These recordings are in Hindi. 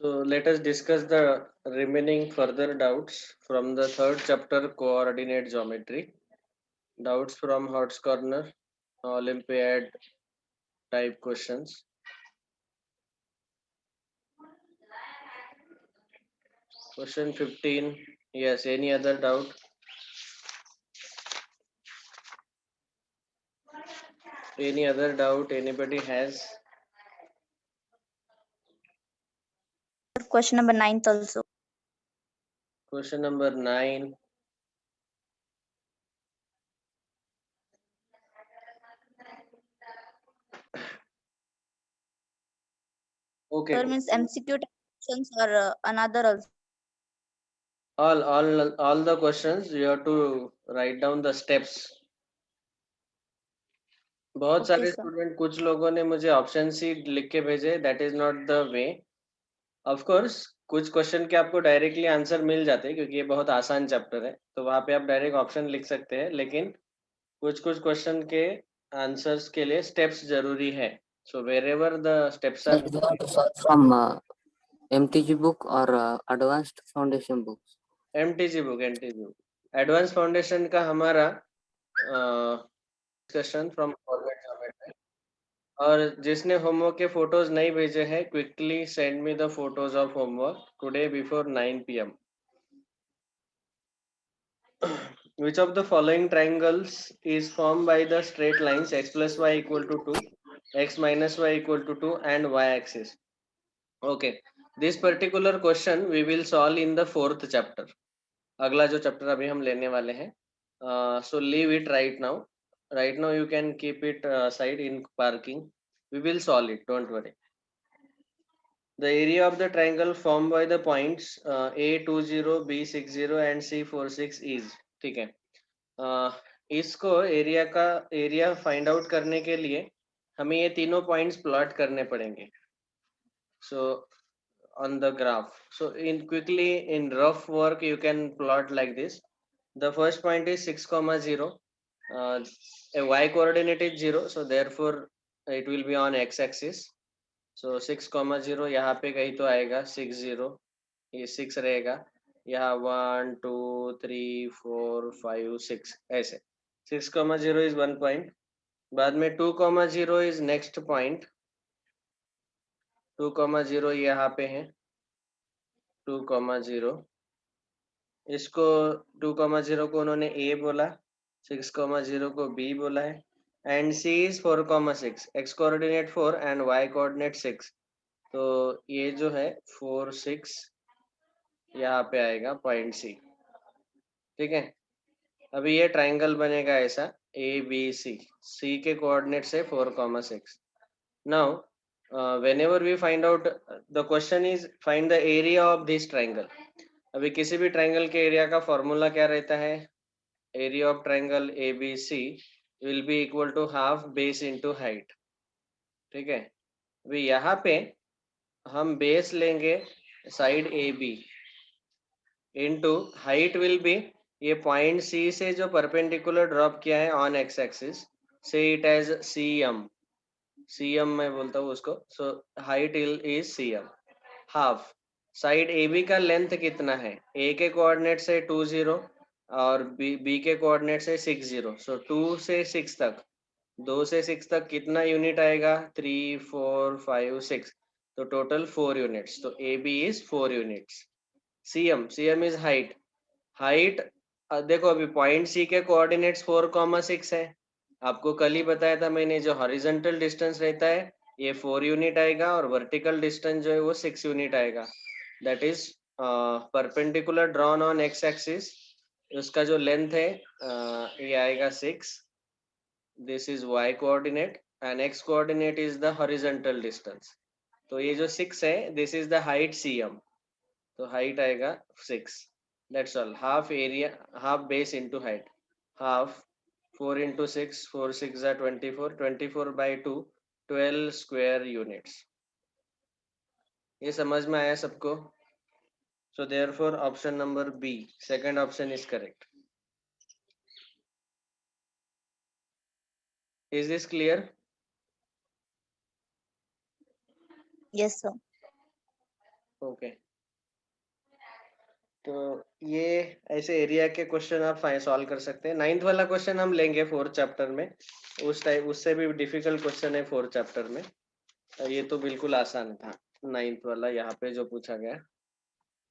So let us discuss the remaining further doubts from the third chapter, coordinate geometry. Doubts from Hot's Corner, Olympiad type questions. Question 15. Yes, any other doubt? Any other doubt anybody has? Question number 9 also. Question number 9. Okay. Sir, means MCQ questions or another also. All the questions you have to write down the steps. बहुत Okay, सारे sir. स्टूडेंट, कुछ लोगों ने मुझे ऑप्शन सी लिख के भेजे, that is not the way. Of course कुछ क्वेश्चन के आपको डायरेक्टली आंसर मिल जाते हैं क्योंकि ये बहुत आसान चैप्टर है, तो वहाँ पे आप डायरेक्ट ऑप्शन लिख सकते हैं, लेकिन कुछ कुछ क्वेश्चन के आंसर्स के लिए स्टेप्स जरूरी है. So wherever the steps are from MTG book or advanced foundation books. MTG book. Advance foundation का हमारा डिस्कशन फ्रॉम फॉरवर्ड ज्योमेट्री. और जिसने होमवर्क के फोटोज नहीं भेजे हैं, quickly send me the photos of homework today before 9 PM. Which of the following triangles is formed by the straight lines x plus y equal to 2, x minus y equal to 2 and y axis? Okay, this particular question we will solve in the fourth chapter. अगला जो चैप्टर अभी हम लेने वाले हैं, so leave it right now. Right now you can keep it aside in parking. We will solve it, don't worry. The area of the triangle formed by the points A20, B60 and C46 is. ठीक है. इसको एरिया का एरिया फाइंड आउट करने के लिए हमें ये तीनों पॉइंट्स प्लॉट करने पड़ेंगे. सो on the graph. So in quickly in rough work you can plot like this. The first point is 6, 0. A y coordinate is 0, so therefore it will be on x axis. So 6, 0 यहाँ पे कहीं तो आएगा 6, 0. ये 6 रहेगा. यहाँ 1, 2, 3, 4, 5, 6 ऐसे. 6, 0 is one point. बाद में 2, 0 is next point. 2, 0 यहाँ पे है. 2, 0. इसको 2, 0 को उन्होंने A बोला, 6, 0 को B बोला है, and C is 4, 6. X coordinate 4 and Y coordinate 6. तो ये जो है 4, 6 यहाँ पे आएगा पॉइंट C. ठीक है. अभी ये ट्राइंगल बनेगा ऐसा ABC. C के कोऑर्डिनेट से 4, 6. Now whenever we find out, the question is find the area of this triangle. अभी किसी भी ट्राइंगल के एरिया का फॉर्मूला क्या रहता है? Area of triangle ABC will be equal to half base into height. ठीक है. अभी यहाँ पे हम बेस लेंगे side AB into height will be ये पॉइंट C से जो परपेंडिकुलर ड्रॉप किया है on x axis, say it as CM मैं बोलता हूँ उसको. So height is CM. Half side AB का लेंथ कितना है? A के कोऑर्डिनेट से 2, 0 और B के कोऑर्डिनेट से 6, 0. सो 2 से 6 तक, 2 से 6 तक कितना यूनिट आएगा? 3, 4, 5, 6. तो टोटल 4 यूनिट्स. तो AB is 4 units. CM is height. Height देखो अभी पॉइंट C के कोऑर्डिनेट्स 4, 6 है. आपको कल ही बताया था मैंने, जो हॉरिजॉन्टल डिस्टेंस रहता है ये 4 यूनिट आएगा और वर्टिकल डिस्टेंस जो है वो 6 यूनिट आएगा. That is perpendicular drawn on x axis. उसका जो लेंथ है ये आएगा 6. This is y coordinate and x coordinate is the horizontal distance. तो ये जो 6 है this is the height CM. तो हाइट आएगा 6. That's all. Half area, half base into height. Half 4 into 6, 4, 6 are 24, 24 by 2, 12 square units. ये समझ में आया सबको? So therefore option number B, second option is correct. Is this clear? Yes, sir. Okay, तो ये ऐसे एरिया के क्वेश्चन आप सॉल्व कर सकते हैं। 9th वाला क्वेश्चन हम लेंगे 4th चैप्टर में, उस टाइप उससे भी डिफिकल्ट क्वेश्चन है 4th चैप्टर में। ये तो बिल्कुल आसान था 9th वाला यहाँ पे जो पूछा गया।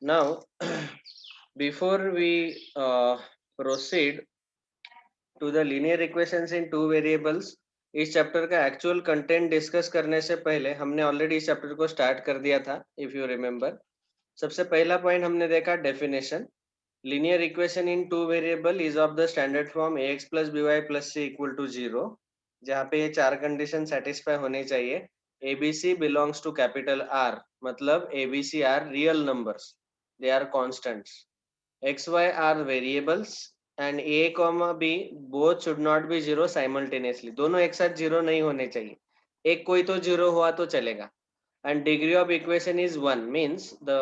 Now before we proceed to the linear equations in two variables, इस चैप्टर का एक्चुअल कंटेंट डिस्कस करने से पहले हमने ऑलरेडी इस चैप्टर को स्टार्ट कर दिया था, इफ यू रिमेम्बर। सबसे पहला पॉइंट हमने देखा definition. Linear equation in two variable is of the standard form ax plus by plus c equal to 0, जहाँ पे ये चार कंडीशन सेटिस्फाई होनी चाहिए। abc belongs to capital R, मतलब abc are real numbers, they are constants. xy are variables and a comma b both should not be zero simultaneously, दोनों एक साथ जीरो नहीं होने चाहिए, एक कोई तो जीरो हुआ तो चलेगा। and degree of equation is 1, means the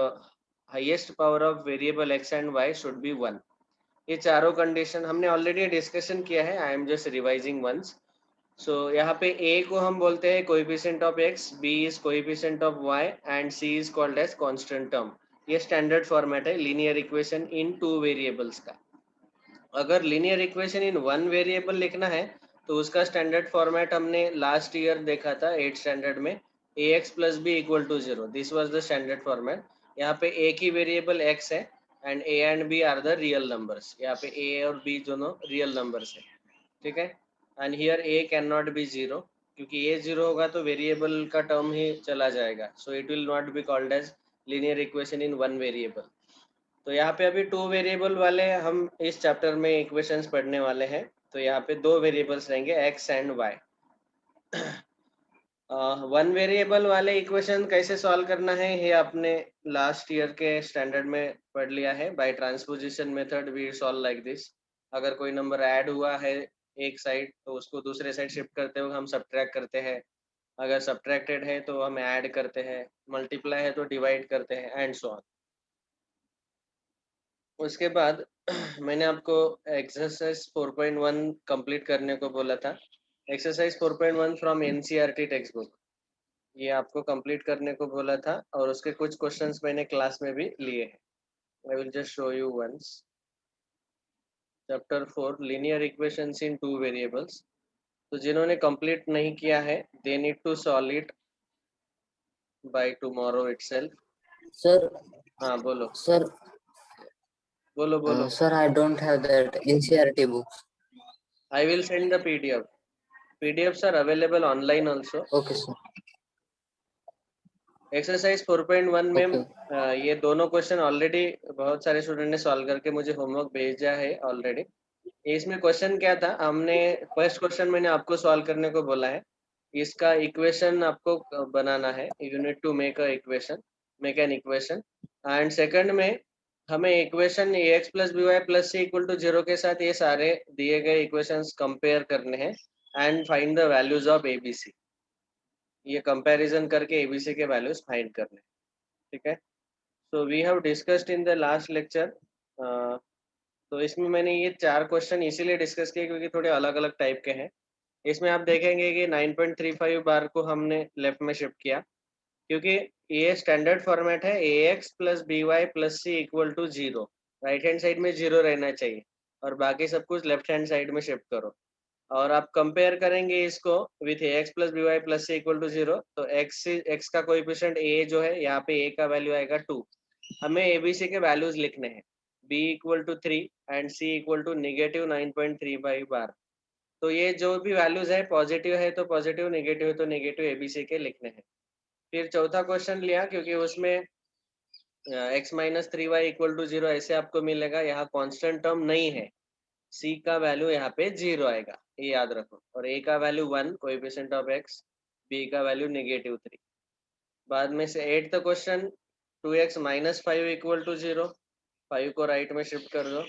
highest power of variable x and y should be 1। ये चारों कंडीशन हमने ऑलरेडी डिस्कशन किया है, I am just revising once. So यहाँ पे a को हम बोलते हैं coefficient of x, b is coefficient of y and c is called as constant term. ये स्टैंडर्ड फॉर्मेट है linear equation in two variables का। अगर linear equation in one variable लिखना है तो उसका स्टैंडर्ड फॉर्मेट हमने लास्ट ईयर देखा था 8th स्टैंडर्ड में, ax plus b equal to 0, this was the standard format. यहाँ पे a की वेरिएबल x है and a and b are the real numbers, यहाँ पे a और b दोनों रियल नंबर्स है, ठीक है। And here a can not be zero, क्योंकि a जीरो होगा तो वेरिएबल का टर्म ही चला जाएगा, so it will not be called as linear equation in one variable. तो यहाँ पे अभी टू वेरिएबल वाले हम इस चैप्टर में इक्वेशंस पढ़ने वाले हैं। तो यहाँ पे दो वेरिएबल्स रहेंगे x and y। One variable वाले इक्वेशन कैसे सॉल्व करना है ये आपने लास्ट ईयर के स्टैंडर्ड में पढ़ लिया है। By transposition method we solve like this. अगर कोई नंबर ऐड हुआ है एक साइड तो उसको दूसरे साइड शिफ्ट करते हुए हम सब्ट्रैक्ट करते हैं, अगर सब्ट्रैक्टेड है तो हम ऐड करते हैं, मल्टीप्लाई है तो डिवाइड करते हैं एंड सो ऑन। उसके बाद मैंने आपको एक्सरसाइज 4.1 कंप्लीट करने को बोला था। Exercise 4.1 from NCERT text book, ये आपको कंप्लीट करने को बोला था और उसके कुछ क्वेश्चंस मैंने क्लास में भी लिए हैं। I will just show you once. Chapter 4 linear equations in two variables, तो जिन्होंने कंप्लीट नहीं किया है they need to solve it by tomorrow itself. Sir, हाँ बोलो sir, बोलो बोलो। sir, I don't have that NCRT books. I will send the PDF, PDFs are available online also. Okay, sir. Exercise 4.1 में Okay. ये दोनों क्वेश्चन ऑलरेडी बहुत सारे स्टूडेंट ने सॉल्व करके मुझे होमवर्क भेजा है ऑलरेडी। इसमें क्वेश्चन क्या था, हमने फर्स्ट क्वेश्चन मैंने आपको सॉल्व करने को बोला है, इसका इक्वेशन आपको बनाना है, you need to make a equation, make an equation. And second में हमें equation ax plus by plus c equal to 0 के साथ ये सारे दिए गए इक्वेशंस कंपेयर करने हैं and find the values of abc। ये कंपैरिजन करके एबीसी के वैल्यूज फाइंड करने, ठीक है। So we have discussed in the last lecture. तो इसमें मैंने ये चार क्वेश्चन इसीलिए डिस्कस किए क्योंकि थोड़े अलग अलग टाइप के हैं। इसमें आप देखेंगे कि 9.35 बार को हमने लेफ्ट में शिफ्ट किया क्योंकि ये स्टैंडर्ड फॉर्मेट है ax plus by plus c equal to 0, right hand side में 0 रहना चाहिए और बाकी सब कुछ लेफ्ट हैंड साइड में शिफ्ट करो। और आप कंपेयर करेंगे इसको with ax plus by plus c equal to 0, तो x का कोएफिशिएंट a जो है यहाँ पे a का वैल्यू आएगा 2। हमें abc के वैल्यूज लिखने हैं, b equal to 3 and c equal to negative 9.35 बार। तो ये जो भी वैल्यूज है पॉजिटिव है तो पॉजिटिव, नेगेटिव है तो नेगेटिव एबीसी के लिखने हैं। फिर चौथा क्वेश्चन लिया क्योंकि उसमें x minus 3y equal to 0 ऐसे आपको मिलेगा, यहाँ कांस्टेंट टर्म नहीं है, c का वैल्यू यहाँ पे 0 आएगा, ये याद रखो। और a का value 1 coefficient of x, b का वैल्यू -3। बाद में से 8th question 2x minus 5 equal to 0, 5 को राइट में शिफ्ट कर दो।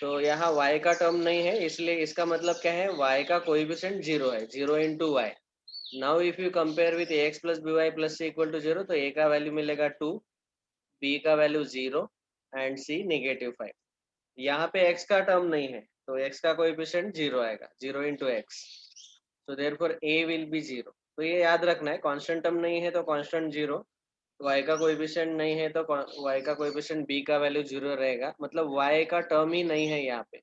तो यहाँ y का टर्म नहीं है इसलिए इसका मतलब क्या है, y का कोएफिशिएंट 0 है, 0 into y। Now if you compare with ax plus by plus c equal to 0, तो a का वैल्यू मिलेगा 2, b का वैल्यू 0 एंड c -5। यहाँ पे x का टर्म नहीं है तो x का कोएफिशिएंट 0 आएगा, 0 into x, so therefore a will be 0। तो ये याद रखना है, कांस्टेंट टर्म नहीं है तो कांस्टेंट 0, y का कोएफिशिएंट नहीं है तो y का कोएफिशिएंट b का वैल्यू 0 रहेगा, मतलब y का टर्म ही नहीं है यहाँ पे,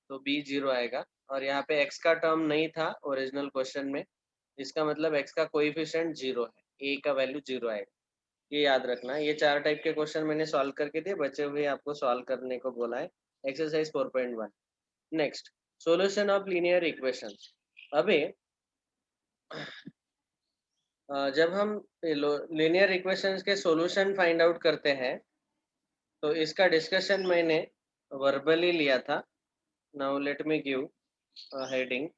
तो b 0 आएगा। और यहाँ पे x का टर्म नहीं था ओरिजिनल क्वेश्चन में, इसका मतलब x का कोएफिशिएंट 0 है, a का वैल्यू 0 आएगा। ये याद रखना। ये 4 टाइप के क्वेश्चन मैंने सॉल्व करके दिए, बचे हुए आपको सॉल्व करने को बोला है। Exercise 4.1। Next, solution of linear equations. अभी जब हम लीनियर इक्वेशंस के सॉल्यूशन फाइंड आउट करते हैं तो इसका डिस्कशन मैंने वर्बली लिया था। Now let me give heading,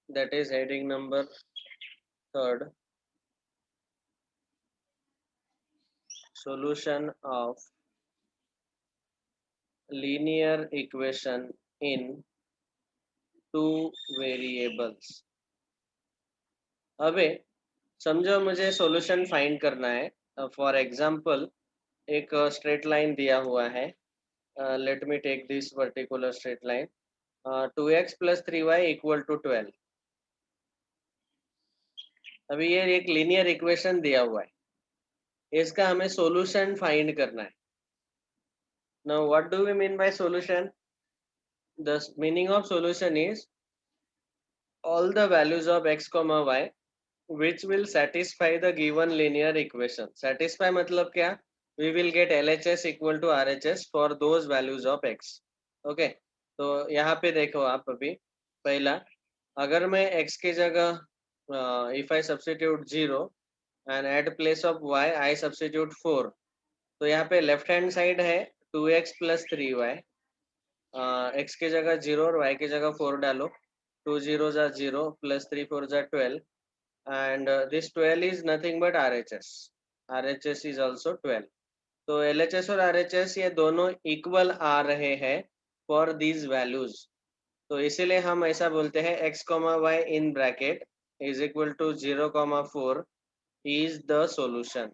that is heading number 3, solution of linear equation in two variables। अबे समझो मुझे सॉल्यूशन फाइंड करना है। फॉर एग्जांपल एक स्ट्रेट लाइन दिया हुआ है, let me take this particular straight line, 2x + 3y = 12। अभी ये एक लीनियर इक्वेशन दिया हुआ है, इसका हमें सॉल्यूशन फाइंड करना है। Now what do we mean by solution? The meaning of solution is all the values of x, y which will satisfy the given linear equation। satisfy मतलब क्या? We will get LHS equal to RHS for those values of x। okay, तो यहाँ पे देखो आप अभी पहला, अगर मैं x की जगह if I substitute 0 and at place of y I substitute 4, तो यहाँ पे लेफ्ट हैंड साइड है 2x + 3y, x की जगह 0 और y की जगह 4 डालो, 2 zeros are 0 + 3 4s are 12, and this 12 is nothing but RHS। RHS is also 12। तो LHS और RHS ये दोनों इक्वल आ रहे हैं फॉर दीज वैल्यूज, तो इसीलिए हम ऐसा बोलते हैं x, y in bracket is equal to 0, 4 is the solution।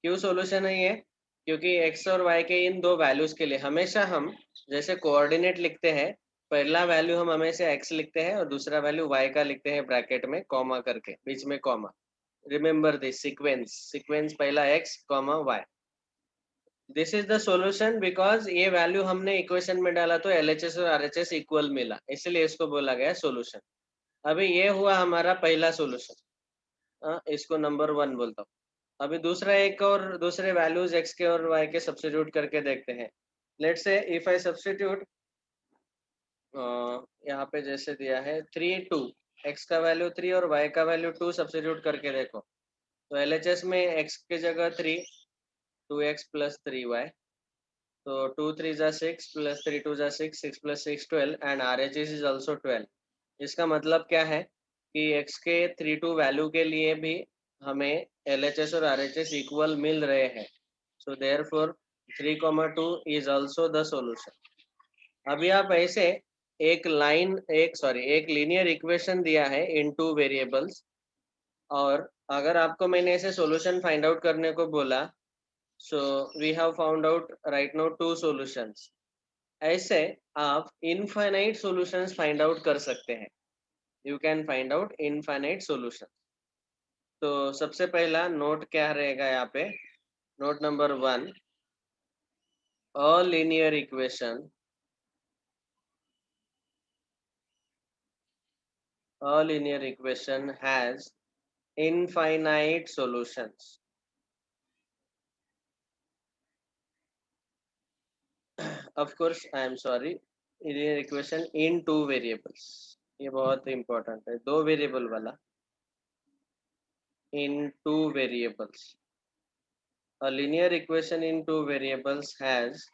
क्यों सॉल्यूशन है ये? क्योंकि x और y के इन दो वैल्यूज के लिए हमेशा हम जैसे कोऑर्डिनेट लिखते हैं, पहला वैल्यू हम हमेशा x लिखते हैं और दूसरा वैल्यू y का लिखते हैं ब्रैकेट में कॉमा करके, बीच में कॉमा। रिमेंबर दिस सीक्वेंस पहला x, y। This is the solution because ये वैल्यू हमने इक्वेशन में डाला तो LHS और RHS इक्वल मिला, इसलिए इसको बोला गया सॉल्यूशन। अभी ये हुआ हमारा पहला सॉल्यूशन, इसको नंबर 1 बोलता हूँ। अभी दूसरा एक और दूसरे वैल्यूज x के और y के सब्स्टिट्यूट करके देखते हैं। Let's say if I substitute, यहाँ पे जैसे दिया है 3 2, x का वैल्यू 3 और y का वैल्यू 2 सब्स्टिट्यूट करके देखो, तो LHS में x की जगह 3, 2x + 3y, तो 2 3 जा 6 + 3 2 जा 6, 6 + 6 12, एंड RHS इज ऑल्सो 12। इसका मतलब क्या है कि x के 3 2 वैल्यू के लिए भी हमें LHS और RHS इक्वल मिल रहे हैं, so therefore 3, 2 is also the solution. अभी आप ऐसे एक लीनियर इक्वेशन दिया है इन 2 वेरिएबल्स, और अगर आपको मैंने ऐसे सॉल्यूशन फाइंड आउट करने को बोला, so we have found out right now 2 solutions. ऐसे आप इनफाइनाइट सॉल्यूशंस फाइंड आउट कर सकते हैं। You can find out infinite solution. तो सबसे पहला नोट क्या रहेगा यहाँ पे? Note number 1, a linear equation has infinite solutions। of course I am sorry, linear equation in 2 variables, ये बहुत इंपॉर्टेंट है, 2 वेरिएबल वाला। in 2 variables, a linear equation in 2 variables has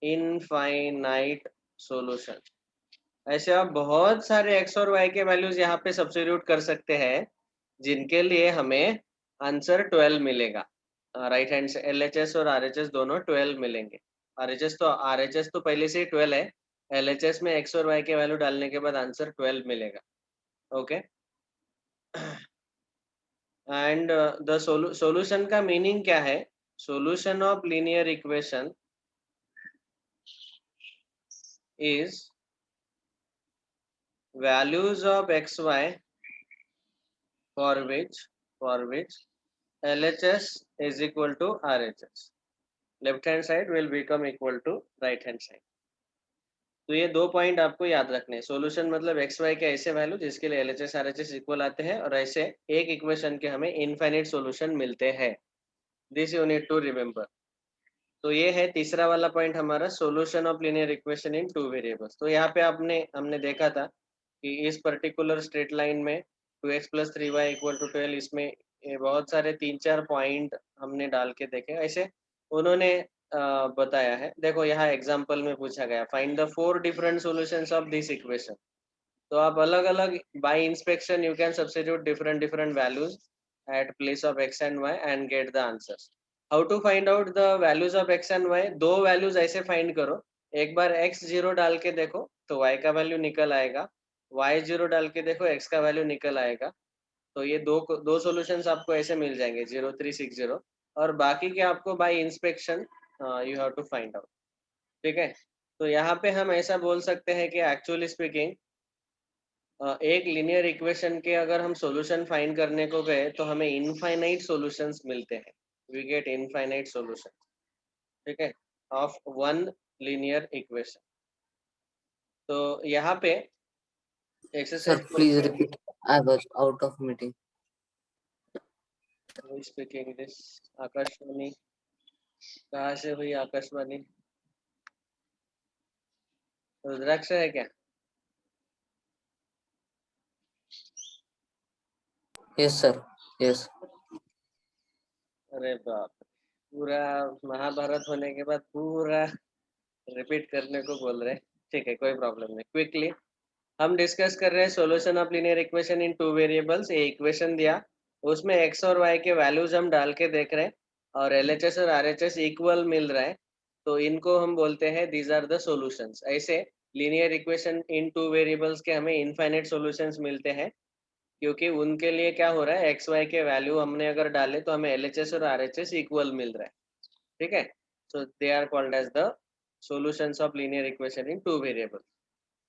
infinite solution। ऐसे आप बहुत सारे x और y के वैल्यूज यहाँ पे सब्स्टिट्यूट कर सकते हैं, जिनके लिए हमें आंसर 12 मिलेगा। राइट हैंड से LHS और RHS दोनों 12 मिलेंगे। RHS तो पहले से ही 12 है, LHS में x और y के वैल्यू डालने के बाद आंसर 12 मिलेगा। ओके, एंड द सॉल्यूशन का मीनिंग क्या है? Solution of linear equation is values of xy for which for which LHS is equal to RHS. Left hand side will become equal to right hand side. तो ये दो पॉइंट आपको याद रखने हैं. सोल्यूशन मतलब एक्स वाई के ऐसे वैल्यू जिसके लिए LHS RHS इक्वल आते हैं और ऐसे एक इक्वेशन के हमें इनफाइनाइट सॉल्यूशन मिलते हैं. This you need to remember. तो ये है तीसरा वाला पॉइंट हमारा, solution of linear equation in two variables. तो यहाँ पे हमने देखा था कि इस पर्टिकुलर स्ट्रेट लाइन में 2x + 3y = 12, इसमें ये बहुत सारे 3-4 पॉइंट हमने डाल के देखे. ऐसे उन्होंने बताया है. देखो यहाँ एग्जांपल में पूछा गया, find the 4 different solutions of this equation. तो आप अलग अलग bye inspection you can substitute different values at place of x and y and get the answers. How to find out the values of x and y? दो वैल्यूज ऐसे फाइंड करो. एक बार x 0 डाल के देखो तो y का वैल्यू निकल आएगा, y 0 डाल के देखो x का वैल्यू निकल आएगा. तो ये दो सॉल्यूशंस आपको ऐसे मिल जाएंगे 0, 3, 6, 0. और बाकी के आपको by inspection you have to find out. ठीक है. तो यहाँ पे हम ऐसा बोल सकते हैं कि एक्चुअली स्पीकिंग एक लीनियर इक्वेशन के अगर हम सॉल्यूशन फाइंड करने को गए तो हमें इनफाइनाइट सॉल्यूशंस मिलते हैं. We get infinite solution. ठीक है, ऑफ वन लीनियर इक्वेशन. तो यहाँ पे Sir, exercise please repeat. I was out of meeting. Speaking this. Akashvani कहाँ से हुई आकाशवाणी? रुद्राक्ष है क्या? Yes, sir. Yes. अरे बाप, पूरा महाभारत होने के बाद पूरा रिपीट करने को बोल रहे. ठीक है, कोई प्रॉब्लम नहीं. क्विकली हम डिस्कस कर रहे हैं solution of linear equation in two variables. ये इक्वेशन दिया, उसमें x और y के वैल्यूज हम डाल के देख रहे हैं और LHS और RHS इक्वल मिल रहा है. तो इनको हम बोलते हैं दीज आर द सॉल्यूशंस. ऐसे linear equation in two variables के हमें इनफाइनाइट सॉल्यूशंस मिलते हैं क्योंकि उनके लिए क्या हो रहा है, एक्स वाई के वैल्यू हमने अगर डाले तो हमें LHS और RHS इक्वल मिल रहा है. ठीक है. So they are called as the solutions of linear equation in two variables.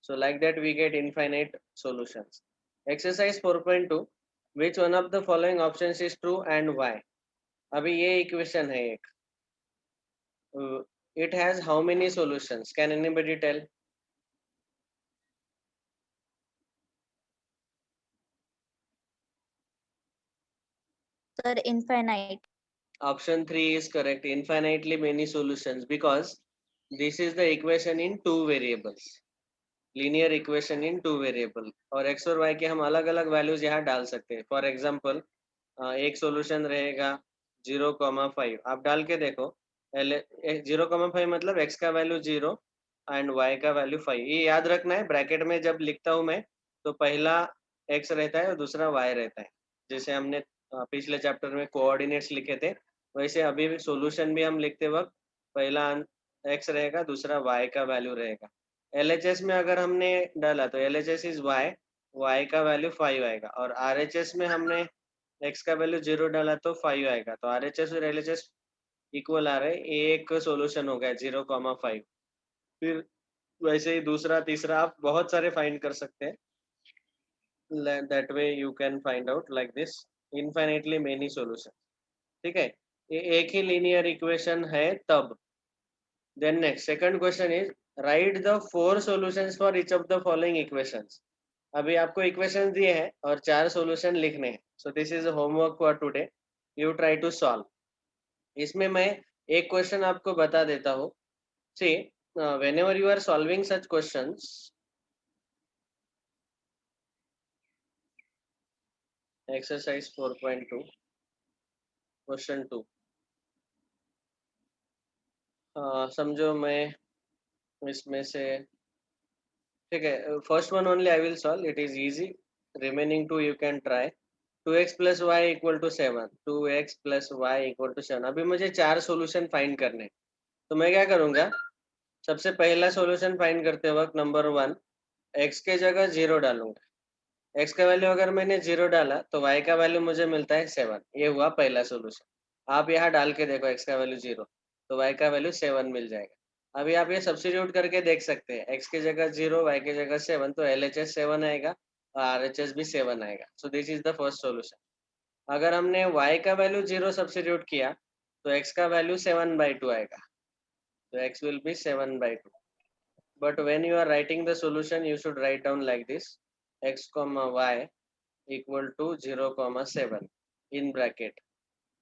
So like that we get infinite solutions. Exercise 4.2. Which one of the following options is true and why? अभी ये equation है एक. It has how many solutions? Can anybody tell? Sir, infinite. Option 3 is correct. Infinitely many solutions because this is the equation in two variables. Linear equation in two variable. और x और y के हम अलग अलग वैल्यूज यहाँ डाल सकते हैं. फॉर एग्जाम्पल एक सॉल्यूशन रहेगा 0,5. आप डाल के देखो 0,5 मतलब x का वैल्यू 0 एंड y का वैल्यू 5. ये याद रखना है. ब्रैकेट में जब लिखता हूँ मैं तो पहला x रहता है और दूसरा y रहता है. जैसे हमने पिछले चैप्टर में कोऑर्डिनेट्स लिखे थे वैसे अभी भी सॉल्यूशन भी हम लिखते वक्त पहला x रहेगा, दूसरा y का वैल्यू रहेगा. LHS में अगर हमने डाला तो LHS इज y का वैल्यू 5 आएगा और RHS में हमने x का वैल्यू 0 डाला तो 5 आएगा. तो RHS और LHS इक्वल आ रहे हैं. एक सॉल्यूशन हो गया 0,5. फिर वैसे ही दूसरा तीसरा आप बहुत सारे फाइंड कर सकते हैं. that way you can find out like this infinitely many solutions. ठीक है, ये एक ही लीनियर इक्वेशन है तब. then next second question is write the 4 solutions for each of the following equations. अभी आपको इक्वेशन दिए हैं और 4 सॉल्यूशन लिखने हैं. So this is homework for today. You try to solve. इसमें मैं एक क्वेश्चन आपको बता देता हूँ. सी whenever you are solving such questions, exercise 4.2 question 2. समझो मैं इसमें से, ठीक है, first one only I will solve. It is easy. Remaining to you can try. 2x + y = 7. 2x + y = 7. अभी मुझे 4 सॉल्यूशन फाइंड करने हैं. तो मैं क्या करूंगा, सबसे पहला सॉल्यूशन फाइंड करते वक्त नंबर 1 x के जगह 0 डालूंगा. x का वैल्यू अगर मैंने 0 डाला तो y का वैल्यू मुझे मिलता है 7. ये हुआ पहला सॉल्यूशन. आप यहाँ डाल के देखो x का वैल्यू 0 तो y का वैल्यू 7 मिल जाएगा. अभी आप ये सब्स्टिट्यूट करके देख सकते हैं. x की जगह 0, y की जगह 7 तो LHS 7 आएगा और RHS भी 7 आएगा. सो this is the first solution. अगर हमने y का वैल्यू 0 सब्स्टिट्यूट किया तो x का वैल्यू 7/2 आएगा. So x will be 7/2. But when you are writing the solution, you should write down like this: x comma y equal to 0 comma 7 in bracket,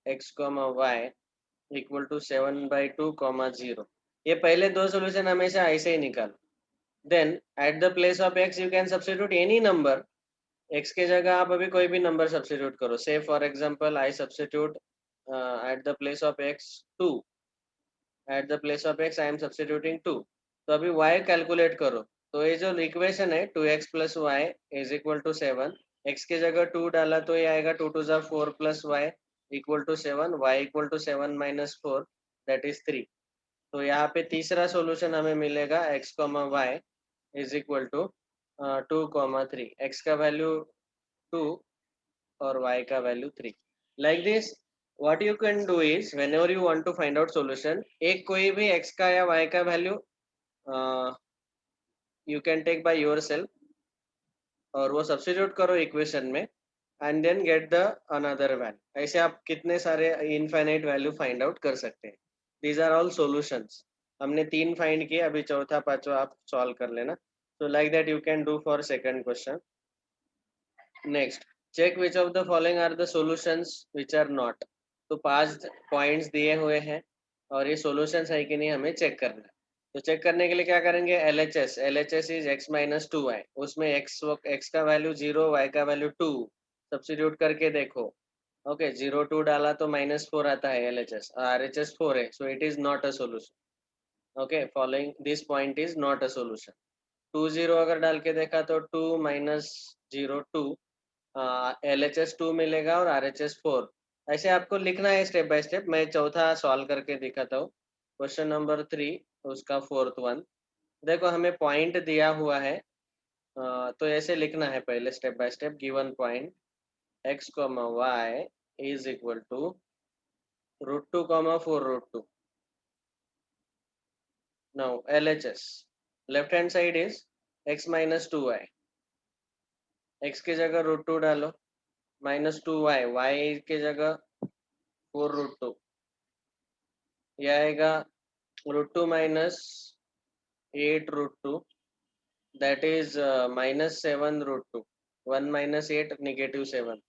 x comma y equal to 7/2 comma 0. ये पहले दो solution हमेशा ऐसे ही निकालो. Then at the place of x you can substitute any number. x के जगह आप अभी कोई भी नंबर सब्स्टिट्यूट करो. Say for example I substitute at the place of x 2. At the place of x I am substituting 2. तो अभी y कैलकुलेट करो. तो ये जो इक्वेशन है 2x plus y is equal to 7. x के जगह 2 डाला तो ये आएगा 2 to the 4 plus y equal to 7. y equal to 7 minus 4, that is 3. तो यहाँ पे तीसरा सॉल्यूशन हमें मिलेगा x comma y is equal to 2,3. x का वैल्यू 2 और y का value 3. Like this, what you can do is whenever you want to find out solution, एक कोई भी x का या y का value you can take by yourself और वो सब्स्टिट्यूट करो इक्वेशन में and then get the another value. ऐसे आप कितने सारे इनफाइनाइट वैल्यू फाइंड आउट कर सकते हैं. These are all solutions. हमने 3 फाइंड किए, अभी चौथा पांचवा आप सॉल्व कर लेना. So like that you can do for second question. Next, check which of the following are the solutions which are not. तो 5 पॉइंट्स दिए हुए हैं और ये सॉल्यूशंस है कि नहीं हमें चेक करना है. तो चेक करने के लिए क्या करेंगे? LHS is x minus 2y. उसमें x का वैल्यू 0, y का वैल्यू 2 सब्स्टिट्यूट करके देखो. ओके, 0 2 डाला तो -4 आता है LHS. RHS 4 है, so it is not a solution. Okay, following this point is not a solution. 2 0 अगर डाल के देखा तो 2 minus 0 2, LHS 2 मिलेगा और RHS 4. ऐसे आपको लिखना है स्टेप बाय स्टेप. मैं चौथा सॉल्व करके दिखाता हूँ. क्वेश्चन नंबर 3, उसका फोर्थ वन. देखो हमें पॉइंट दिया हुआ है, तो ऐसे लिखना है पहले step by step. Given point x, y is equal to √2, 4 √2. Now LHS left hand side is x minus 2y. x के जगह √2 डालो, -2y, y के जगह 4 √2. यह आएगा √2 minus 8 √2, that is -7 √2. 1 minus 8 -7.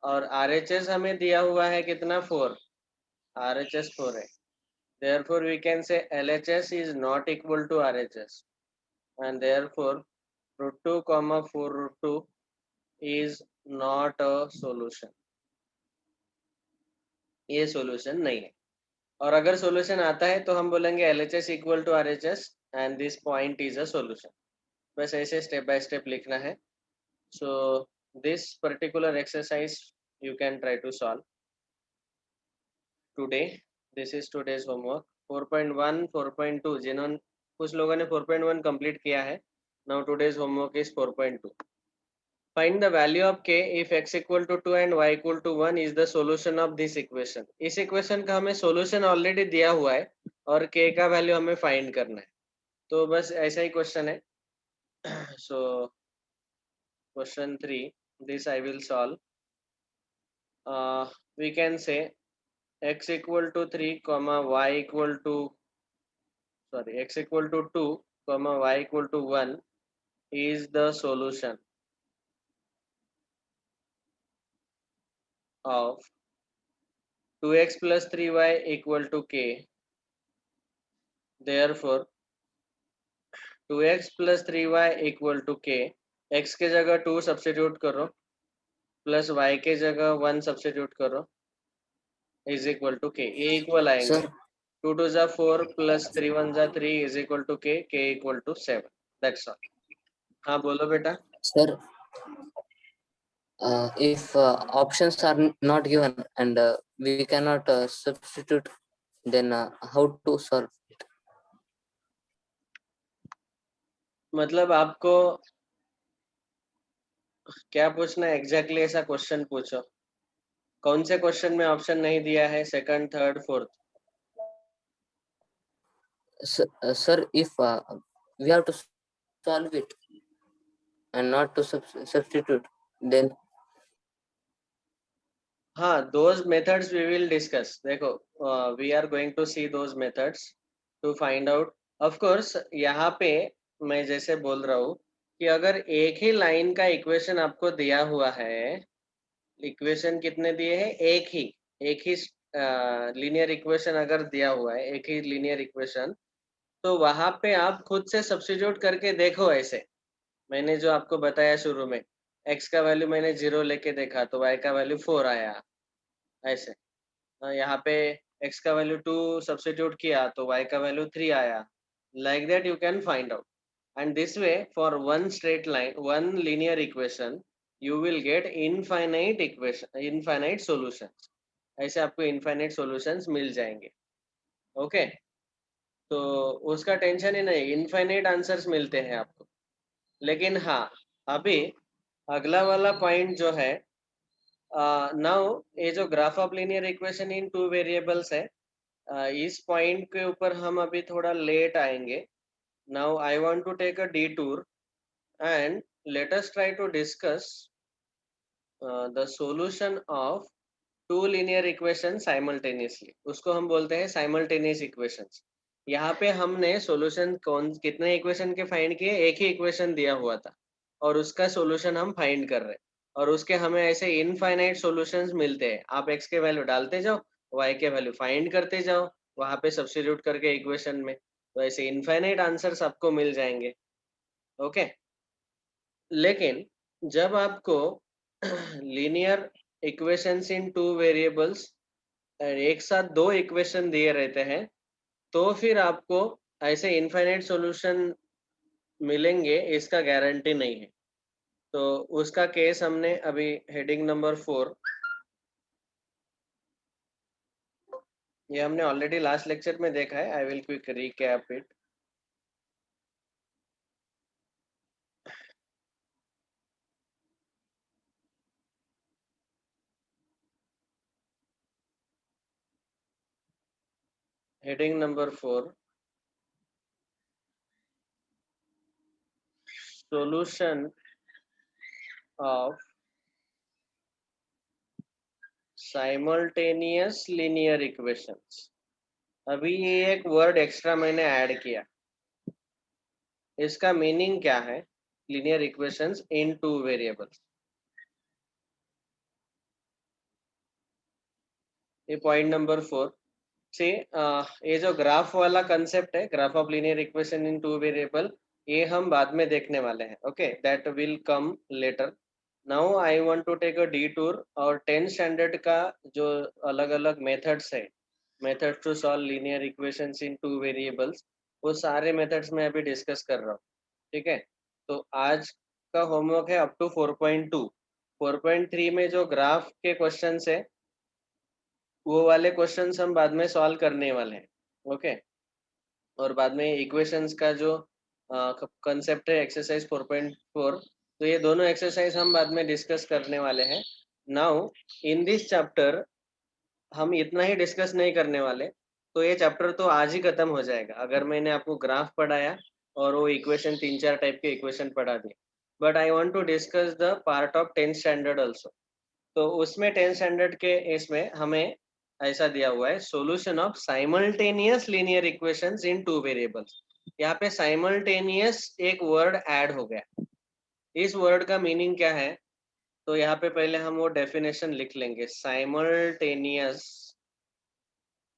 और RHS हमें दिया हुआ है कितना? 4. RHS 4 है. Therefore we can say LHS is not equal to RHS, and therefore √2, 4 √2 is not a solution. ये solution नहीं है. और अगर solution आता है तो हम बोलेंगे LHS equal to RHS and this point is a solution. बस ऐसे step by step लिखना है. So this particular exercise you can try to solve today. This is today's homework. 4.1 4.2 जिन्होंने, कुछ लोगों ने 4.1 कंप्लीट किया है. Now today's homework is 4.2. Find the value of k if x equal to 2 and y equal to 1 is the solution of this equation. इस इक्वेशन का हमें सॉल्यूशन ऑलरेडी दिया हुआ है और k का वैल्यू हमें फाइंड करना है. तो बस ऐसा ही क्वेश्चन है. So question 3, this I will solve. We can say x equal to 3 comma y equal to x equal to 2 comma y equal to 1 is the solution of 2x plus 3y equal to k. Therefore 2x plus 3y equal to k. x के जगह 2 सब्स्टिट्यूट करो प्लस y के जगह 1 सब्स्टिट्यूट करो is equal to k. ये इक्वल आएंगे. Sir, 2 2 जा 4 plus 3 1 जा 3 is equal to k. k equal to 7. That's all. हाँ बोलो बेटा. sir, if options are not given and we cannot substitute, then how to solve? मतलब आपको क्या पूछना है एग्जैक्टली ऐसा क्वेश्चन पूछो. कौन से क्वेश्चन में ऑप्शन नहीं दिया है? Second, third, fourth. Sir, if we have to solve it and not to substitute, then हाँ, those methods we will discuss. देखो, we are going to see those methods to find out. Of course, यहाँ पे मैं जैसे बोल रहा हूँ कि अगर एक ही लाइन का इक्वेशन आपको दिया हुआ है, इक्वेशन कितने दिए हैं? एक ही लीनियर इक्वेशन अगर दिया हुआ है, एक ही लीनियर इक्वेशन, तो वहां पे आप खुद से सब्स्टिट्यूट करके देखो। ऐसे मैंने जो आपको बताया शुरू में, x का वैल्यू मैंने 0 लेके देखा तो y का वैल्यू 4 आया। ऐसे यहाँ पे x का वैल्यू 2 सब्स्टिट्यूट किया तो y का वैल्यू 3 आया। Like that you can find out, and this way for one straight line, one linear equation, you will get infinite solutions. ऐसे आपको infinite solutions मिल जाएंगे। ओके, तो उसका टेंशन ही नहीं, इनफाइनाइट आंसर्स मिलते हैं आपको। लेकिन हाँ, अभी अगला वाला पॉइंट जो है, नाउ ये जो graph of linear equation in two variables है, इस पॉइंट के ऊपर हम अभी थोड़ा लेट आएंगे। Now I want to take a detour and let us try to discuss the solution of two linear equations simultaneously. उसको हम बोलते हैं simultaneous equations. यहाँ पे हमने solution कौन कितने equation के फाइंड किए? एक ही equation दिया हुआ था और उसका solution हम फाइंड कर रहे हैं, और उसके हमें ऐसे इनफाइनाइट solutions मिलते हैं। आप x के वैल्यू डालते जाओ, y के वैल्यू फाइंड करते जाओ, वहां पे सब्स्टिट्यूट करके इक्वेशन में, तो ऐसे इनफाइनाइट आंसर्स आपको मिल जाएंगे। ओके, लेकिन जब आपको linear equations in two variables एक साथ दो इक्वेशन दिए रहते हैं, तो फिर आपको ऐसे इनफाइनाइट सॉल्यूशन मिलेंगे इसका गारंटी नहीं है। तो उसका केस हमने अभी हेडिंग नंबर 4, ये हमने ऑलरेडी लास्ट लेक्चर में देखा है। I will quick recap it. Heading number 4, solution of simultaneous linear equations। अभी ये एक वर्ड एक्स्ट्रा मैंने ऐड किया, इसका मीनिंग क्या है? linear equations in two variables। ये पॉइंट नंबर 4 से, ये जो ग्राफ वाला कंसेप्ट है, graph of linear equation in two variable, ये हम बाद में देखने वाले हैं। Okay, that will come later. Now I want to take a detour और 10th स्टैंडर्ड का जो अलग अलग मेथड्स है, methods to solve linear equations in two variables, वो सारे मेथड्स मैं अभी डिस्कस कर रहा हूँ। ठीक है, तो आज का होमवर्क है अप टू 4.2। 4.3 में जो ग्राफ के क्वेश्चंस है, वो वाले क्वेश्चंस हम बाद में सॉल्व करने वाले हैं। ओके, और बाद में इक्वेशंस का जो कंसेप्ट है एक्सरसाइज 4.4, तो ये दोनों एक्सरसाइज हम बाद में डिस्कस करने वाले हैं। नाउ इन दिस चैप्टर हम इतना ही डिस्कस नहीं करने वाले, तो ये चैप्टर तो आज ही खत्म हो जाएगा अगर मैंने आपको ग्राफ पढ़ाया और वो इक्वेशन 3-4 टाइप के इक्वेशन पढ़ा दिए। But I want to discuss the part of 10th standard also. तो उसमें 10th स्टैंडर्ड के इसमें हमें ऐसा दिया हुआ है, solution of simultaneous linear equations in two variables. यहाँ पे साइमल्टेनियस एक वर्ड ऐड हो गया। इस वर्ड का मीनिंग क्या है? तो यहाँ पे पहले हम वो डेफिनेशन लिख लेंगे। Simultaneous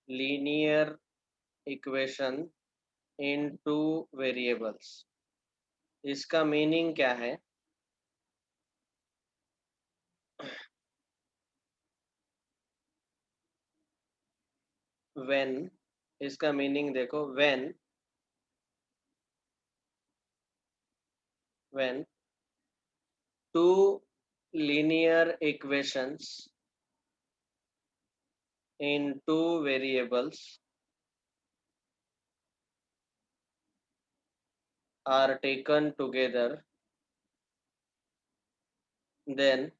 linear equation in two variables, इसका मीनिंग क्या है? व्हेन, इसका मीनिंग देखो, when two linear equations in two variables are taken together, then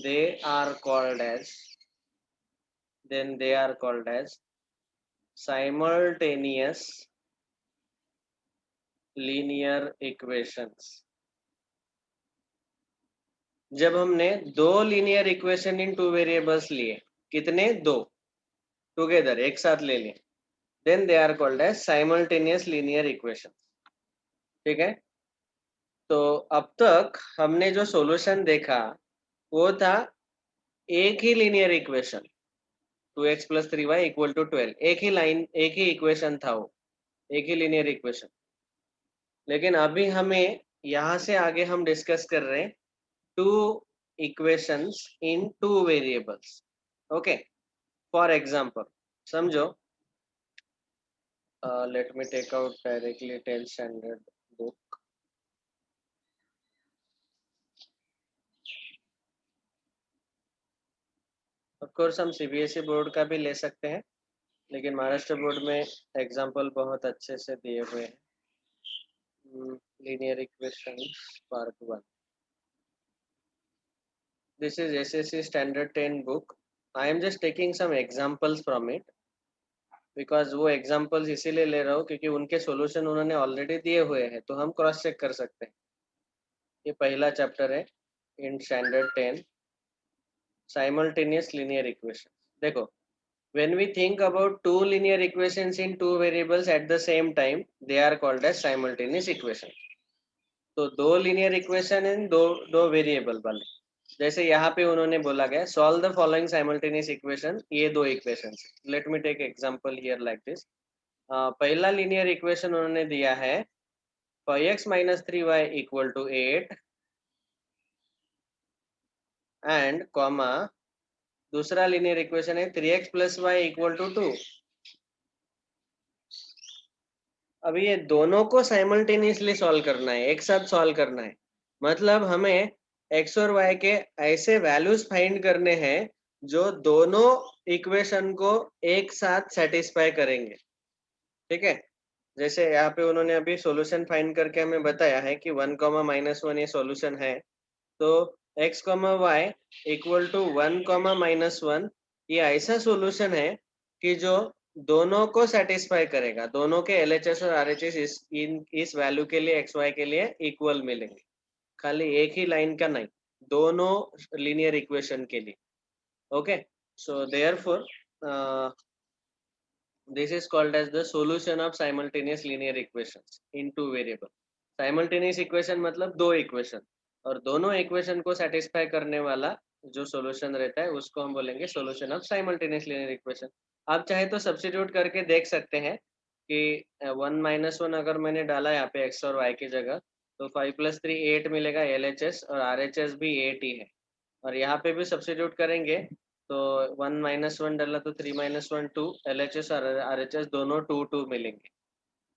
they are called as simultaneous linear equations। जब हमने दो linear equation in two variables लिए, कितने? दो, टुगेदर, एक साथ ले लिए, then they are called as simultaneous linear equation. ठीक है, तो अब तक हमने जो सॉल्यूशन देखा वो था एक ही लीनियर इक्वेशन 2x + 3y = 12, एक ही लाइन, एक ही इक्वेशन था वो, एक ही लीनियर इक्वेशन। लेकिन अभी हमें यहाँ से आगे हम डिस्कस कर रहे हैं two equations in two variables. Okay, for example समझो, let me take out directly 10th standard book. Of course हम सीबीएसई बोर्ड का भी ले सकते हैं, लेकिन महाराष्ट्र बोर्ड में एग्जाम्पल बहुत अच्छे से दिए हुए हैं। linear equations part 1. This is SSC standard 10 book. I am just taking some examples from it because वो examples इसीलिए ले रहा हूँ क्योंकि उनके solution उन्होंने already दिए हुए हैं, तो हम cross check कर सकते हैं। ये पहला chapter है in standard 10 simultaneous linear equations। देखो, when we think about two linear equations in two variables at the same time, they are called as simultaneous equations। तो दो लीनियर इक्वेशन इन दो वेरिएबल वाले, जैसे यहाँ पे उन्होंने बोला गया solve the following simultaneous equation, ये दो equation. Let me take example here like this. पहला लीनियर इक्वेशन उन्होंने दिया है 5x - 3y = 8 एंड कॉमा दूसरा लीनियर इक्वेशन है 3x + y = 2। अभी ये दोनों को साइमल्टेनियसली सॉल्व करना है, एक साथ सॉल्व करना है। मतलब हमें x और y के ऐसे वैल्यूज फाइंड करने हैं जो दोनों इक्वेशन को एक साथ सेटिस्फाई करेंगे। ठीक है, जैसे यहाँ पे उन्होंने अभी सॉल्यूशन फाइंड करके हमें बताया है कि 1, -1 ये सॉल्यूशन है, तो x, y = 1, -1 ये ऐसा सॉल्यूशन है कि जो दोनों को सेटिस्फाई करेगा, दोनों के LHS और RHS इस वैल्यू के लिए x y के लिए इक्वल मिलेंगे, खाली एक ही लाइन का नहीं, दोनों लीनियर इक्वेशन के लिए। Okay, so therefore this is called as the solution of simultaneous linear equations in two variable। simultaneous equation मतलब दो इक्वेशन, और दोनों इक्वेशन को सेटिस्फाई करने वाला जो सॉल्यूशन रहता है उसको हम बोलेंगे solution of simultaneous linear equation. आप चाहे तो सब्स्टिट्यूट करके देख सकते हैं कि 1 - 1 अगर मैंने डाला यहाँ पे x और y की जगह, तो 5 + 3 8 मिलेगा LHS, और RHS भी 8 ही है। और यहाँ पे भी सब्स्टिट्यूट करेंगे तो 1 - 1 डाला तो 3 - 1 2, LHS और RHS दोनों 2 2 मिलेंगे।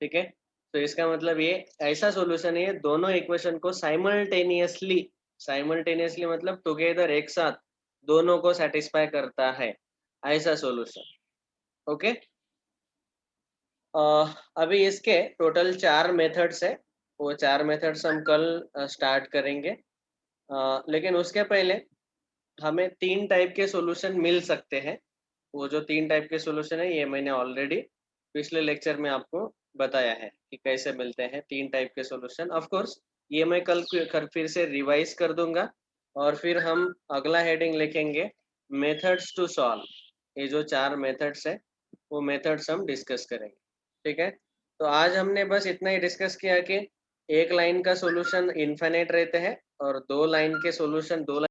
ठीक है, तो इसका मतलब ये ऐसा सॉल्यूशन है, दोनों इक्वेशन को साइमल्टेनियसली मतलब टुगेदर, एक साथ दोनों को सेटिस्फाई करता है, ऐसा सॉल्यूशन। ओके, अभी इसके टोटल 4 मेथड्स है, वो 4 मेथड्स हम कल स्टार्ट करेंगे। लेकिन उसके पहले हमें 3 टाइप के सॉल्यूशन मिल सकते हैं। वो जो 3 टाइप के सॉल्यूशन है ये मैंने ऑलरेडी पिछले लेक्चर में आपको बताया है कि कैसे मिलते हैं 3 टाइप के सॉल्यूशन। ऑफ कोर्स ये मैं कल फिर से रिवाइज कर दूंगा, और फिर हम अगला हेडिंग लिखेंगे मेथड्स टू सॉल्व। ये जो 4 मेथड्स है वो मेथड्स हम डिस्कस करेंगे। ठीक है, तो आज हमने बस इतना ही डिस्कस किया कि एक लाइन का सॉल्यूशन इनफाइनाइट रहते हैं, और दो लाइन के सॉल्यूशन, दो